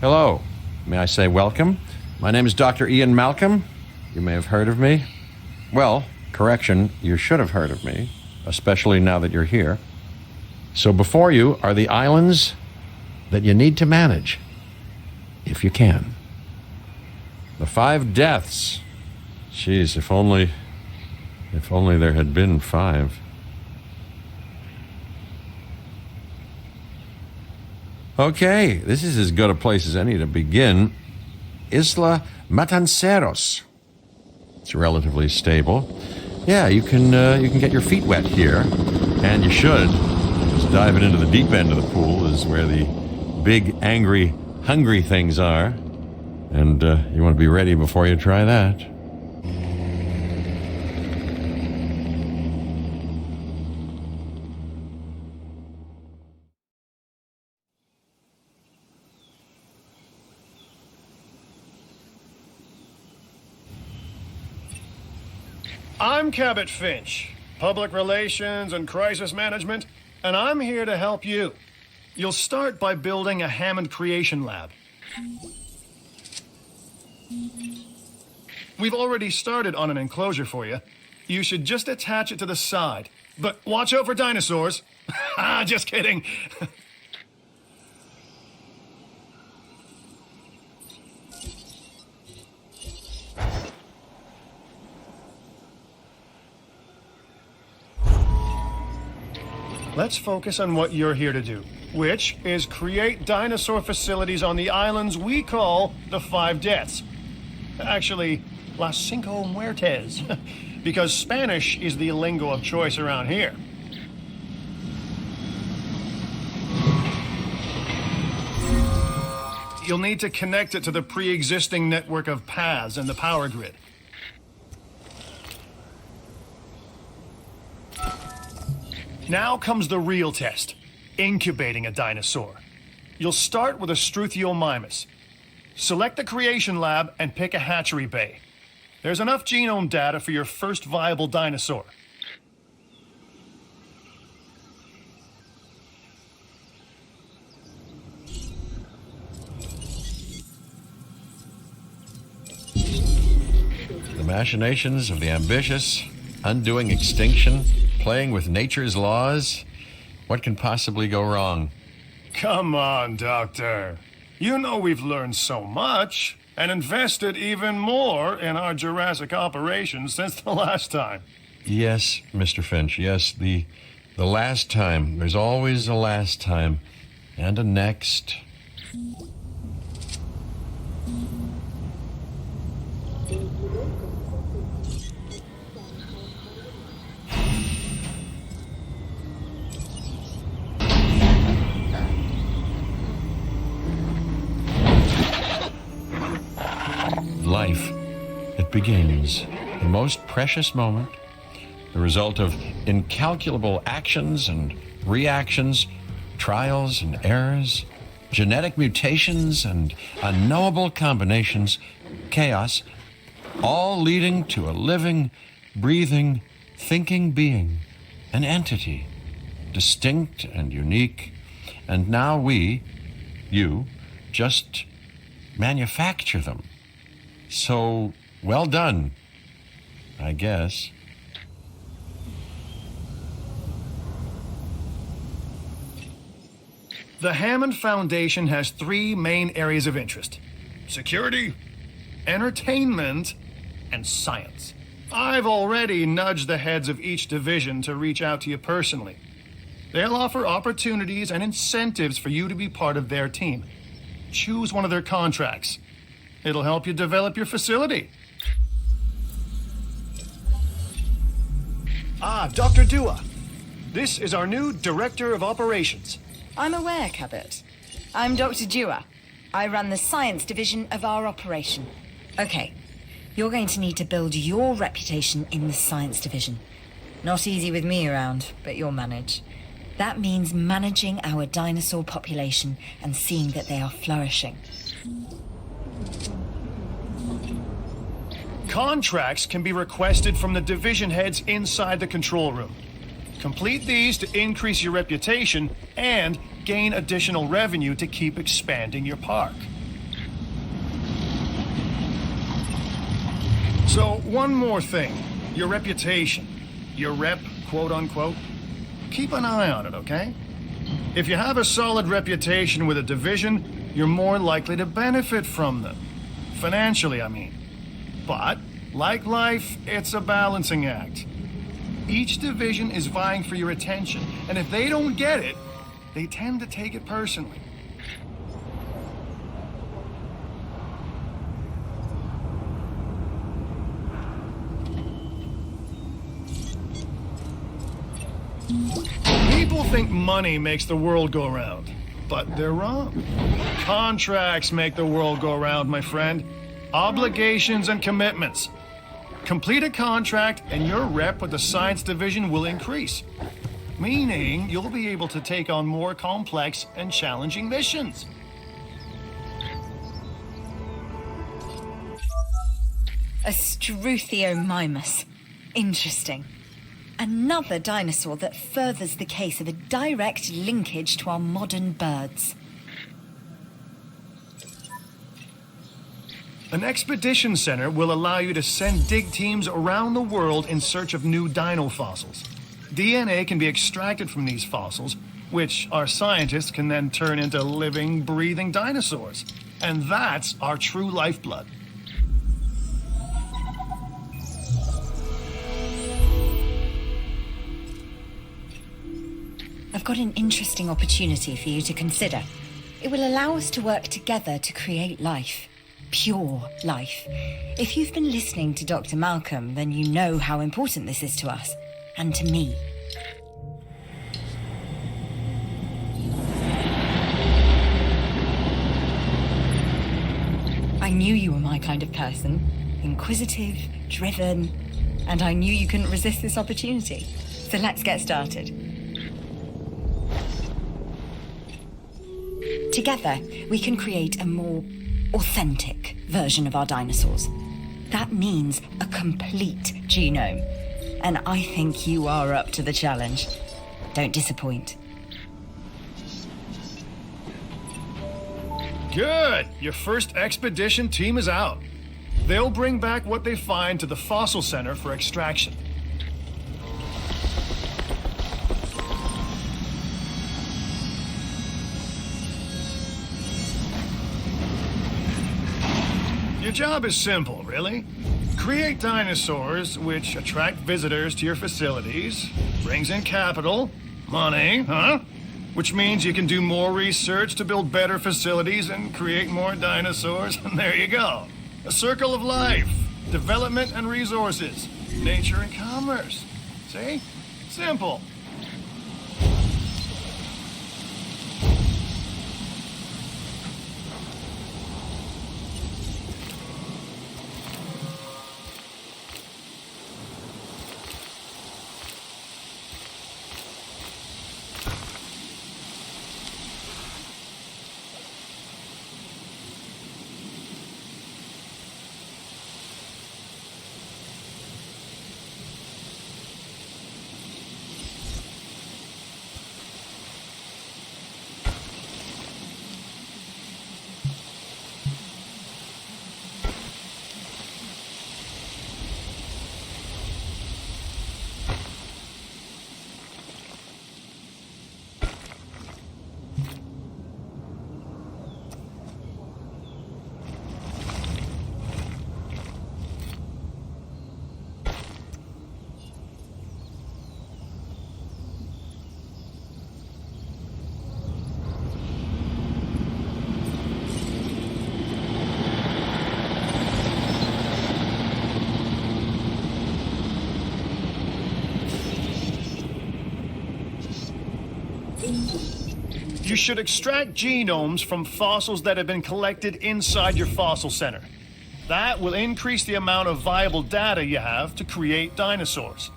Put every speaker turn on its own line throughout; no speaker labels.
Hello. May I say welcome? My name is Dr. Ian Malcolm. You may have heard of me. Well, correction, you should have heard of me, especially now that you're here. So before you are the islands that you need to manage, if you can. The 5 deaths. Jeez, if only there had been 5. Okay, this is as good a place as any to begin. Isla Matanceros. It's relatively stable. Yeah, you can get your feet wet here, and you should. Just diving into the deep end of the pool is where the big, angry, hungry things are, and you want to be ready before you try that.
I'm Cabot Finch, Public Relations and Crisis Management, and I'm here to help you. You'll start by building a Hammond Creation Lab. We've already started on an enclosure for you. You should just attach it to the side. But watch out for dinosaurs. Just kidding. Let's focus on what you're here to do, which is create dinosaur facilities on the islands we call the 5 Deaths. Actually, Las Cinco Muertes, because Spanish is the lingo of choice around here. You'll need to connect it to the pre-existing network of paths and the power grid. Now comes the real test, incubating a dinosaur. You'll start with a Struthiomimus. Select the creation lab and pick a hatchery bay. There's enough genome data for your first viable dinosaur.
The machinations of the ambitious, undoing extinction, playing with nature's laws. What can possibly go wrong?
Come on, Doctor. You know we've learned so much and invested even more in our Jurassic operations since the last time.
Yes, Mr. Finch, yes, the last time. There's always a last time. And a next. Life, it begins, the most precious moment, the result of incalculable actions and reactions, trials and errors, genetic mutations and unknowable combinations, chaos, all leading to a living, breathing, thinking being, an entity, distinct and unique, and now we, you, just manufacture them. So, well done, I guess.
The Hammond Foundation has 3 main areas of interest: security, entertainment, and science. I've already nudged the heads of each division to reach out to you personally. They'll offer opportunities and incentives for you to be part of their team. Choose one of their contracts. It'll help you develop your facility. Dr. Dua. This is our new Director of Operations.
I'm aware, Cabot. I'm Dr. Dua. I run the science division of our operation. Okay, you're going to need to build your reputation in the science division. Not easy with me around, but you'll manage. That means managing our dinosaur population and seeing that they are flourishing.
Contracts can be requested from the division heads inside the control room. Complete these to increase your reputation and gain additional revenue to keep expanding your park. So, one more thing. Your reputation. Your rep, quote unquote. Keep an eye on it, okay? If you have a solid reputation with a division, you're more likely to benefit from them. Financially, I mean. But, like life, it's a balancing act. Each division is vying for your attention, and if they don't get it, they tend to take it personally. People think money makes the world go round, but they're wrong. Contracts make the world go round, my friend. Obligations and commitments. Complete a contract and your rep with the science division will increase. Meaning you'll be able to take on more complex and challenging missions.
A Struthiomimus. Interesting. Another dinosaur that furthers the case of a direct linkage to our modern birds.
An expedition center will allow you to send dig teams around the world in search of new dino fossils. DNA can be extracted from these fossils, which our scientists can then turn into living, breathing dinosaurs. And that's our true lifeblood.
I've got an interesting opportunity for you to consider. It will allow us to work together to create life. Pure life. If you've been listening to Dr. Malcolm, then you know how important this is to us, and to me. I knew you were my kind of person. Inquisitive, driven, and I knew you couldn't resist this opportunity. So let's get started. Together, we can create a more authentic version of our dinosaurs. That means a complete genome. And I think you are up to the challenge. Don't disappoint.
Good! Your first expedition team is out. They'll bring back what they find to the fossil center for extraction. Your job is simple, really. Create dinosaurs which attract visitors to your facilities, brings in capital, money, which means you can do more research to build better facilities and create more dinosaurs, and there you go. A circle of life, development and resources, nature and commerce. See? Simple. You should extract genomes from fossils that have been collected inside your fossil center. That will increase the amount of viable data you have to create dinosaurs.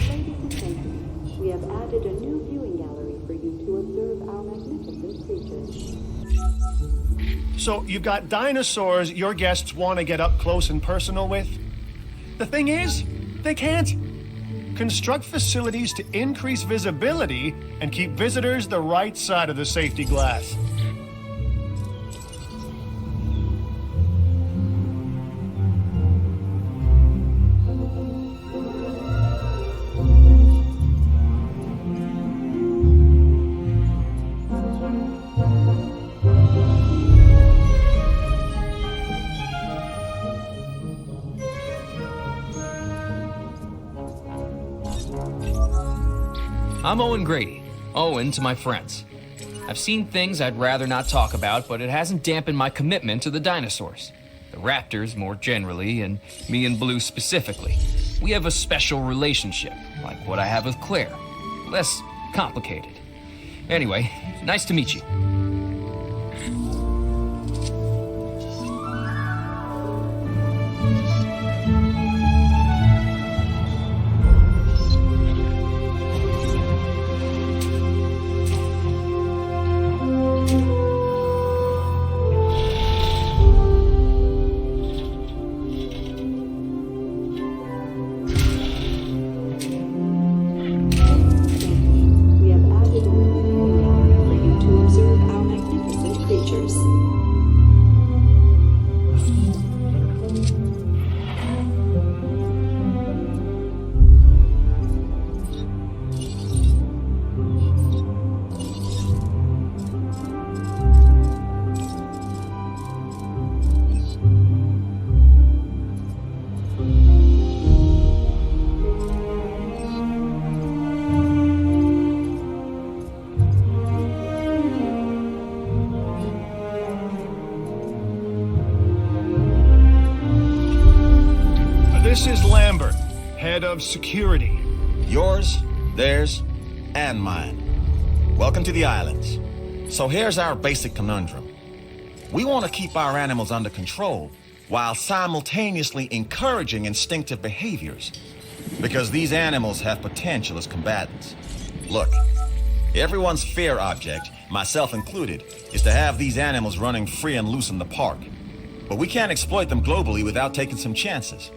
Ladies and gentlemen, we have added a new viewing gallery for you to observe our magnificent creatures.
So you've got dinosaurs your guests want to get up close and personal with. The thing is, they can't. Construct facilities to increase visibility and keep visitors the right side of the safety glass.
I'm Owen Grady. Owen to my friends. I've seen things I'd rather not talk about, but it hasn't dampened my commitment to the dinosaurs. The raptors more generally, and me and Blue specifically. We have a special relationship, like what I have with Claire. Less complicated. Anyway, nice to meet you.
We have added a new viewing gallery for you to observe our magnificent creatures.
This is Lambert, head of security.
Yours, theirs, and mine. Welcome to the islands. So here's our basic conundrum. We want to keep our animals under control while simultaneously encouraging instinctive behaviors. Because these animals have potential as combatants. Look, everyone's fear object, myself included, is to have these animals running free and loose in the park. But we can't exploit them globally without taking some chances.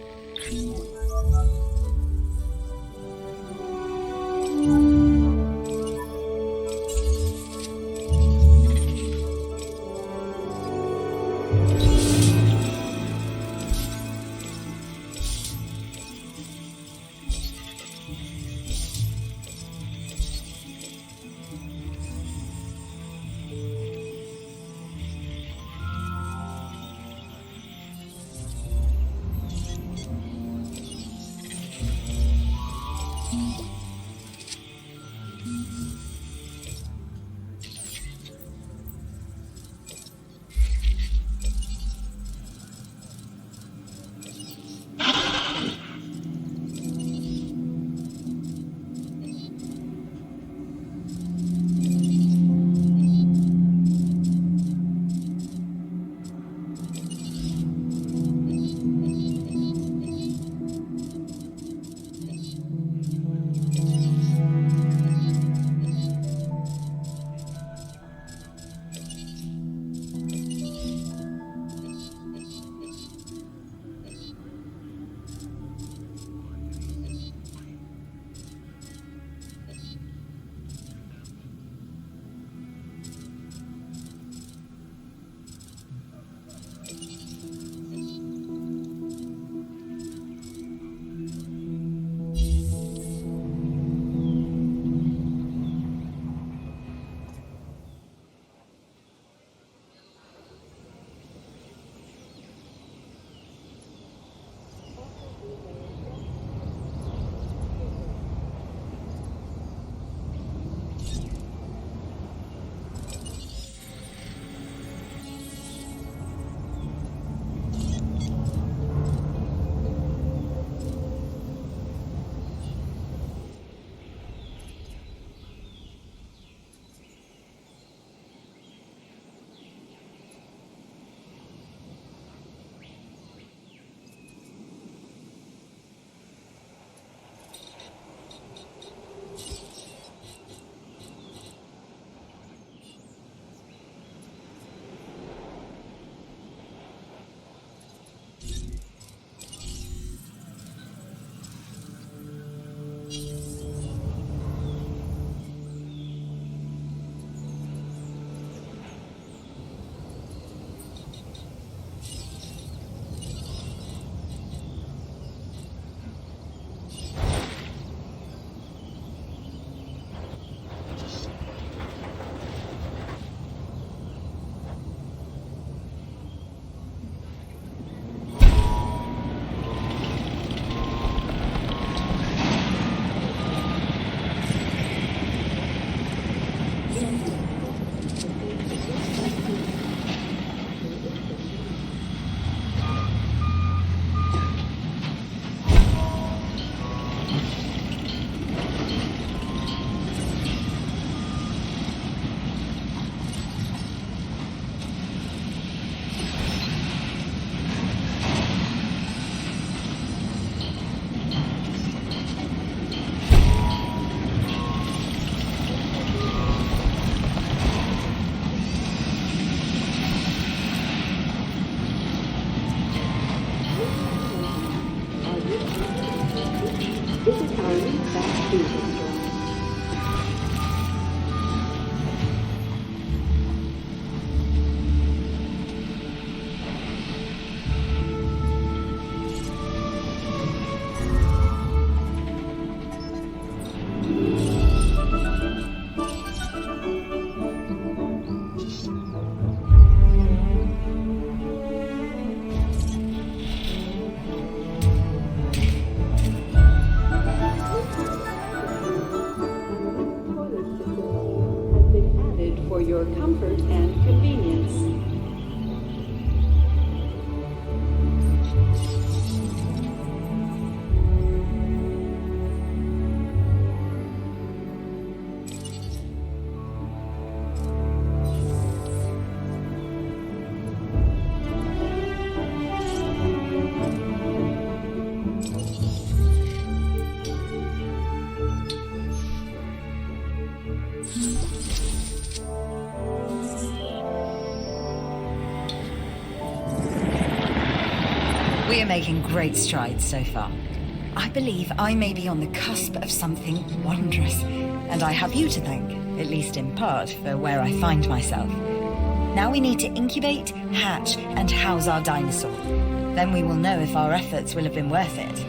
must be destroyed. For your comfort and convenience.
We are making great strides so far. I believe I may be on the cusp of something wondrous, and I have you to thank, at least in part, for where I find myself. Now we need to incubate, hatch, and house our dinosaur. Then we will know if our efforts will have been worth it.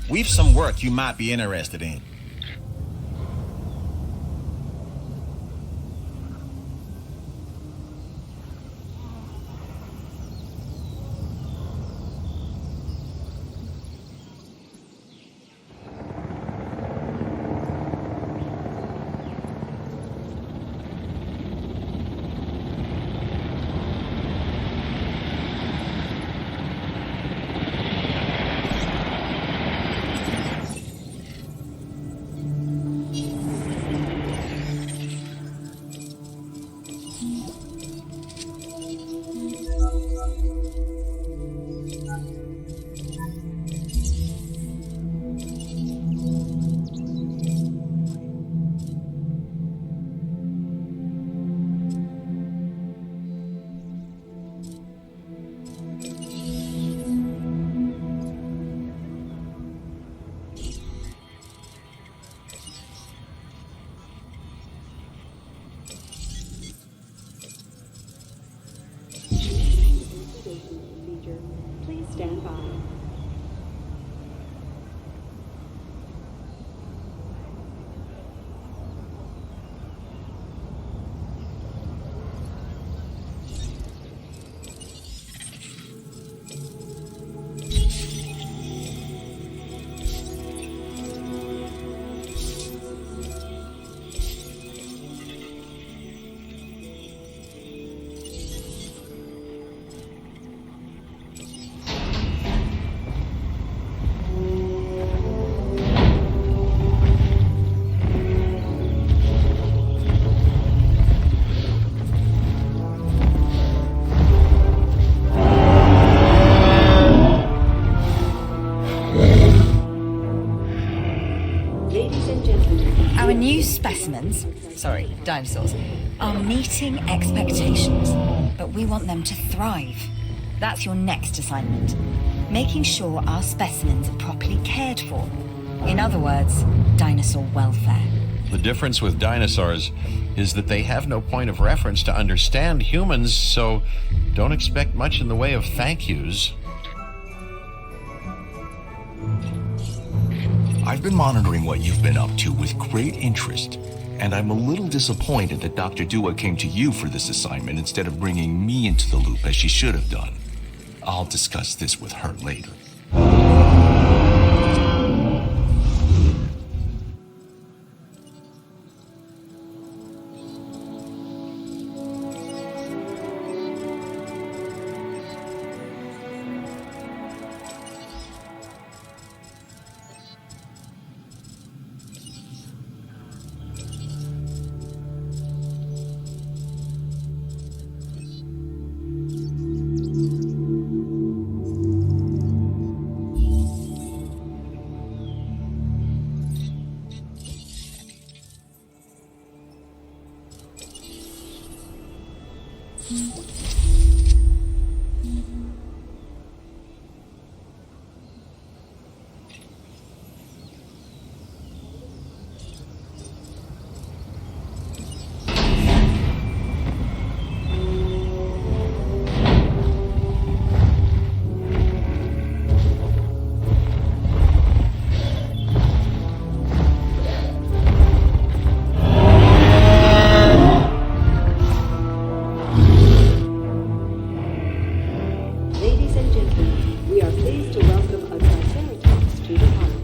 We've some work you might be interested in.
Our new specimens, sorry, dinosaurs, are meeting expectations, but we want them to thrive. That's your next assignment. Making sure our specimens are properly cared for. In other words, dinosaur welfare.
The difference with dinosaurs is that they have no point of reference to understand humans, so don't expect much in the way of thank yous.
I've been monitoring what you've been up to with great interest, and I'm a little disappointed that Dr. Dua came to you for this assignment instead of bringing me into the loop as she should have done. I'll discuss this with her later.
Ladies and gentlemen, we are pleased to welcome a Triceratops to the island.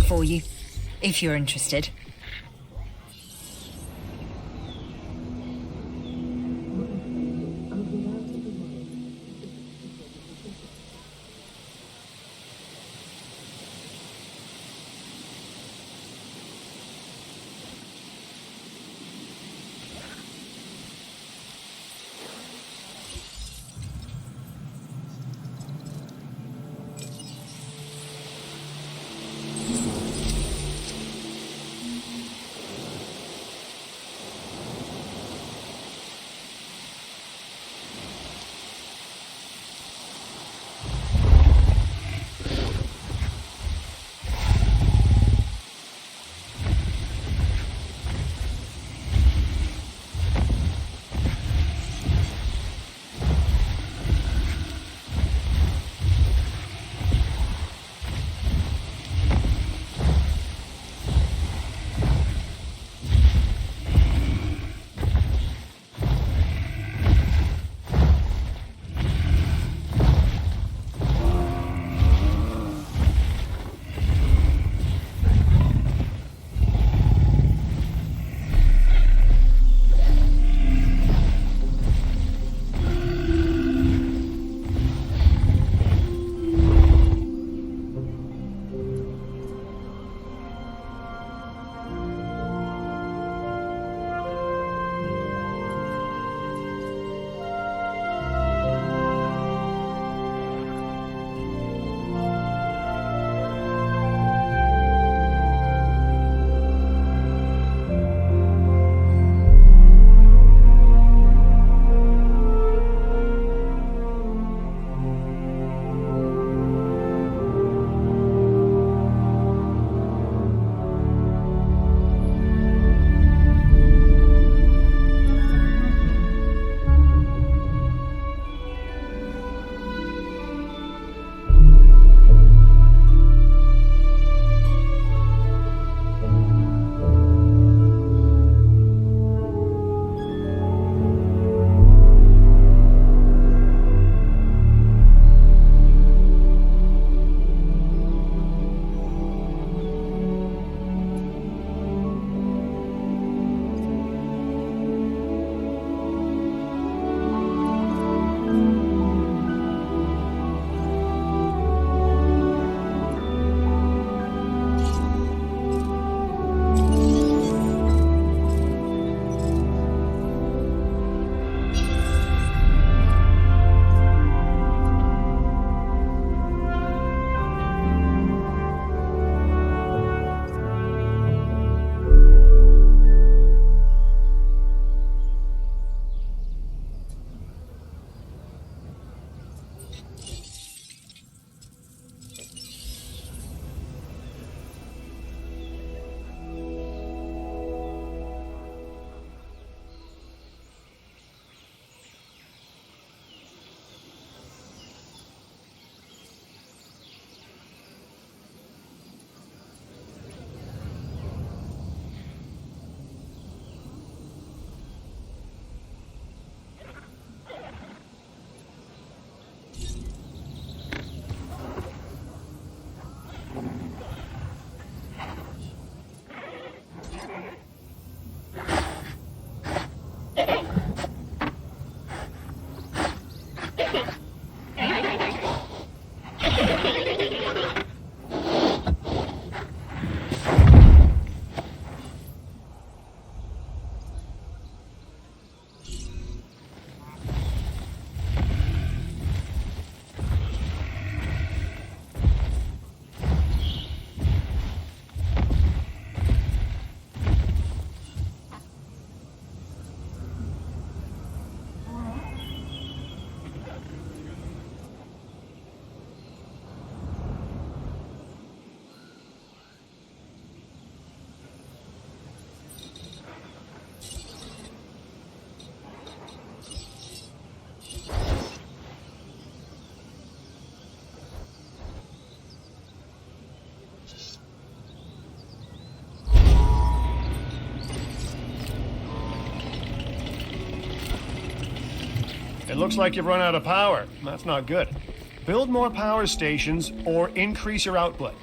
for you, if you're interested.
It looks like you've run out of power. That's not good. Build more power stations or increase your output.